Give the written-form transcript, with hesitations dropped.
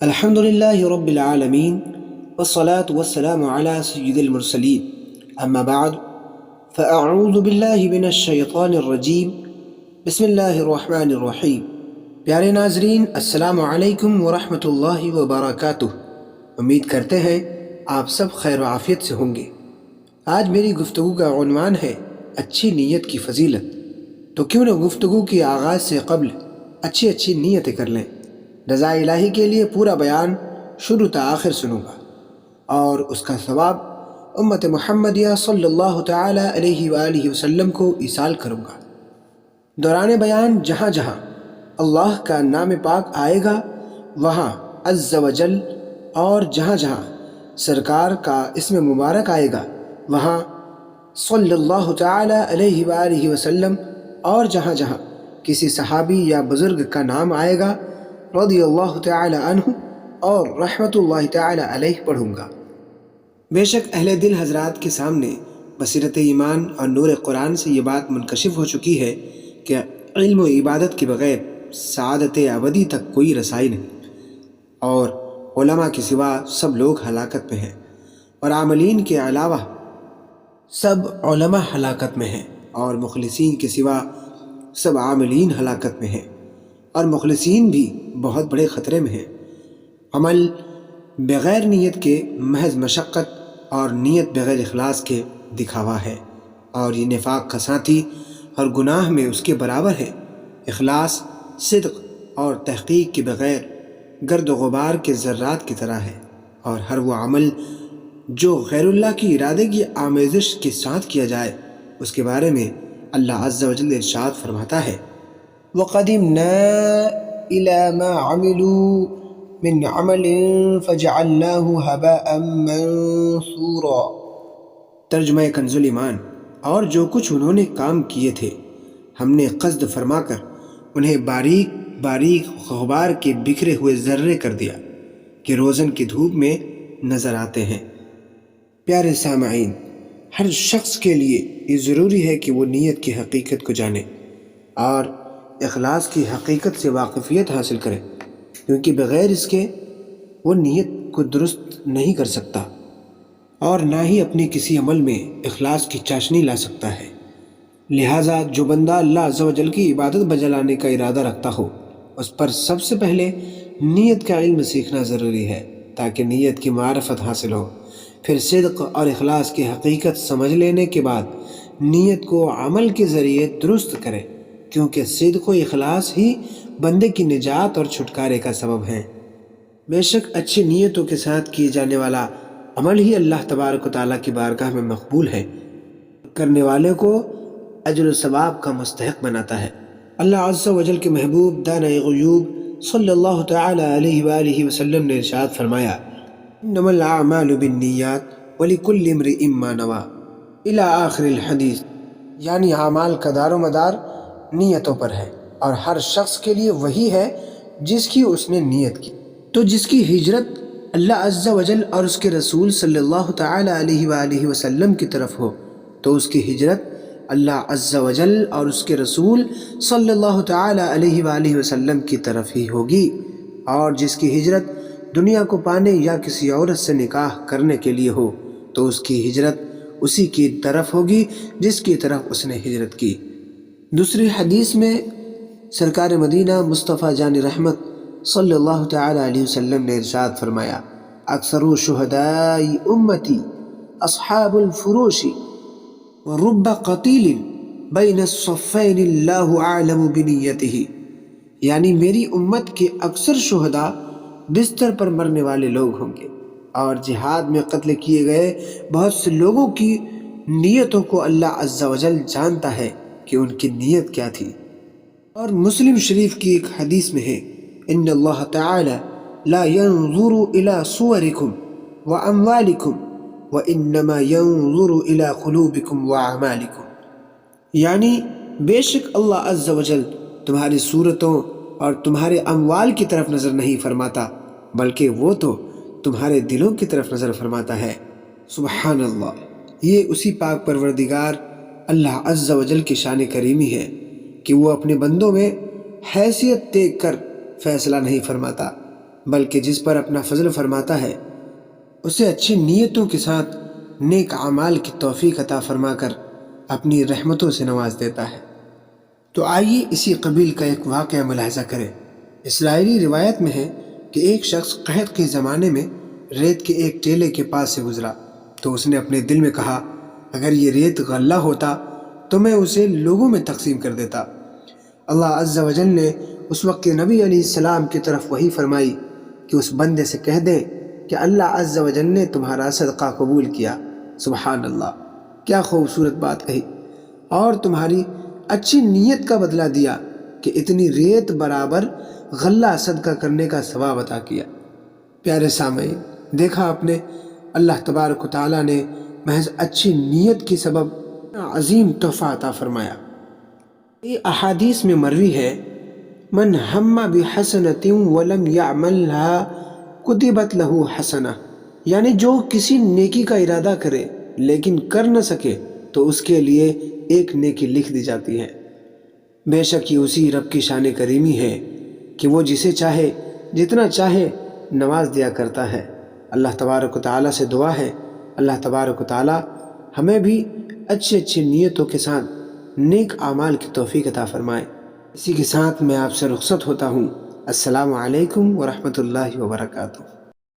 الحمد لله رب العالمين والصلاة والسلام على سيد المرسلين أما بعد فأعوذ بالله من الشيطان الرجیم بسم اللہ الرحمن الرحیم۔ پیارے ناظرین، السلام علیکم ورحمۃ اللہ وبرکاتہ۔ امید کرتے ہیں آپ سب خیر و عافیت سے ہوں گے۔ آج میری گفتگو کا عنوان ہے اچھی نیت کی فضیلت۔ تو کیوں نہ گفتگو کی آغاز سے قبل اچھی نیتیں کر لیں۔ رضا الہی کے لیے پورا بیان شروع تا آخر سنوں گا اور اس کا ثواب امت محمدیہ صلی اللہ تعالی علیہ وآلہ وسلم کو ایصال کروں گا۔ دوران بیان جہاں جہاں اللہ کا نام پاک آئے گا وہاں عز و جل، اور جہاں جہاں سرکار کا اسم مبارک آئے گا وہاں صلی اللہ تعالی علیہ وآلہ وسلم، اور جہاں جہاں کسی صحابی یا بزرگ کا نام آئے گا رضی اللہ تعالی عنہ اور رحمت اللہ تعالی علیہ پڑھوں گا۔ بے شک اہل دل حضرات کے سامنے بصیرت ایمان اور نور قرآن سے یہ بات منکشف ہو چکی ہے کہ علم و عبادت کے بغیر سعادت ابدی تک کوئی رسائی نہیں، اور علماء کے سوا سب لوگ ہلاکت میں ہیں، اور عاملین کے علاوہ سب علماء ہلاکت میں ہیں، اور مخلصین کے سوا سب عاملین ہلاکت میں ہیں، اور مخلصین بھی بہت بڑے خطرے میں ہیں۔ عمل بغیر نیت کے محض مشقت، اور نیت بغیر اخلاص کے دکھاوا ہے، اور یہ نفاق کا ساتھی اور گناہ میں اس کے برابر ہے۔ اخلاص، صدق اور تحقیق کے بغیر گرد و غبار کے ذرات کی طرح ہے، اور ہر وہ عمل جو غیر اللہ کی ارادے کی آمیزش کے ساتھ کیا جائے اس کے بارے میں اللہ عز و جل ارشاد فرماتا ہے وَقَدِمْنَا إِلَى مَا عَمِلُوا مِنْ عَمَلٍ فَجَعَلْنَاهُ هَبَاءً مَنْثُورًا۔ ترجمہ کنز ایمان، اور جو کچھ انہوں نے کام کیے تھے ہم نے قصد فرما کر انہیں باریک باریک غبار کے بکھرے ہوئے ذرے کر دیا کہ روزن کی دھوپ میں نظر آتے ہیں۔ پیارے سامعین، ہر شخص کے لیے یہ ضروری ہے کہ وہ نیت کی حقیقت کو جانے اور اخلاص کی حقیقت سے واقفیت حاصل کرے، کیونکہ بغیر اس کے وہ نیت کو درست نہیں کر سکتا، اور نہ ہی اپنے کسی عمل میں اخلاص کی چاشنی لا سکتا ہے۔ لہٰذا جو بندہ اللہ عز و جل کی عبادت بجا لانے کا ارادہ رکھتا ہو اس پر سب سے پہلے نیت کا علم سیکھنا ضروری ہے، تاکہ نیت کی معرفت حاصل ہو۔ پھر صدق اور اخلاص کی حقیقت سمجھ لینے کے بعد نیت کو عمل کے ذریعے درست کرے، کیونکہ صدق و اخلاص ہی بندے کی نجات اور چھٹکارے کا سبب ہیں۔ بے شک اچھی نیتوں کے ساتھ کیے جانے والا عمل ہی اللہ تبارک و تعالیٰ کی بارگاہ میں مقبول ہے، کرنے والے کو اجر و ثواب کا مستحق بناتا ہے۔ اللہ عز و جل کے محبوب دانۂ غیوب صلی اللہ تعالی علیہ وآلہ وسلم نے ارشاد فرمایا انما الاعمال بالنیات ولکل امرئ ما نوی الی آخر الحدیث، یعنی اعمال کا دار و مدار نیتوں پر ہے، اور ہر شخص کے لیے وہی ہے جس کی اس نے نیت کی۔ تو جس کی ہجرت اللہ عز و جل اور اس کے رسول صلی اللہ تعالی علیہ وآلہ وسلم کی طرف ہو تو اس کی ہجرت اللہ عز و جل اور اس کے رسول صلی اللہ تعالی علیہ وآلہ وسلم کی طرف ہی ہوگی، اور جس کی ہجرت دنیا کو پانے یا کسی عورت سے نکاح کرنے کے لیے ہو تو اس کی ہجرت اسی کی طرف ہوگی جس کی طرف اس نے ہجرت کی۔ دوسری حدیث میں سرکار مدینہ مصطفیٰ جان رحمت صلی اللہ تعالی علیہ وسلم نے ارشاد فرمایا اکثر شہداء امتی اصحاب الفروش ورب قتیل بین الصفین اللہ اعلم بنیتہ، یعنی میری امت کے اکثر شہداء بستر پر مرنے والے لوگ ہوں گے، اور جہاد میں قتل کیے گئے بہت سے لوگوں کی نیتوں کو اللہ عز و جل جانتا ہے کہ ان کی نیت کیا تھی۔ اور مسلم شریف کی ایک حدیث میں ہے ان اللہ تعالی لا ينظر الى صورکم واموالکم وانما ينظر الى قلوبکم واعمالکم، یعنی بے شک اللہ عز و جل تمہاری صورتوں اور تمہارے اموال کی طرف نظر نہیں فرماتا، بلکہ وہ تو تمہارے دلوں کی طرف نظر فرماتا ہے۔ سبحان اللہ، یہ اسی پاک پروردگار اللہ عز و جل کی شان کریمی ہے کہ وہ اپنے بندوں میں حیثیت دیکھ کر فیصلہ نہیں فرماتا، بلکہ جس پر اپنا فضل فرماتا ہے اسے اچھی نیتوں کے ساتھ نیک اعمال کی توفیق عطا فرما کر اپنی رحمتوں سے نواز دیتا ہے۔ تو آئیے اسی قبیل کا ایک واقعہ ملاحظہ کریں۔ اسرائیلی روایت میں ہے کہ ایک شخص قحط کے زمانے میں ریت کے ایک ٹیلے کے پاس سے گزرا تو اس نے اپنے دل میں کہا، اگر یہ ریت غلہ ہوتا تو میں اسے لوگوں میں تقسیم کر دیتا۔ اللہ عز و جل نے اس وقت کے نبی علیہ السلام کی طرف وحی فرمائی کہ اس بندے سے کہہ دیں کہ اللہ عز و جل نے تمہارا صدقہ قبول کیا۔ سبحان اللہ، کیا خوبصورت بات کہی، اور تمہاری اچھی نیت کا بدلہ دیا کہ اتنی ریت برابر غلہ صدقہ کرنے کا ثواب عطا کیا۔ پیارے سامعین، دیکھا آپ نے، اللہ تبارک و تعالیٰ نے محض اچھی نیت کی سبب عظیم تحفہ عطا فرمایا۔ یہ احادیث میں مروی ہے، من ہم بحسنۃ ولم یعملها کتبت لہ حسنہ، یعنی جو کسی نیکی کا ارادہ کرے لیکن کر نہ سکے تو اس کے لیے ایک نیکی لکھ دی جاتی ہے۔ بے شک یہ اسی رب کی شان کریمی ہے کہ وہ جسے چاہے جتنا چاہے نواز دیا کرتا ہے۔ اللہ تبارک و تعالیٰ سے دعا ہے اللہ تبارک و تعالیٰ ہمیں بھی اچھی نیتوں کے ساتھ نیک اعمال کی توفیق عطا فرمائے۔ اسی کے ساتھ میں آپ سے رخصت ہوتا ہوں۔ السلام علیکم ورحمۃ اللہ وبرکاتہ۔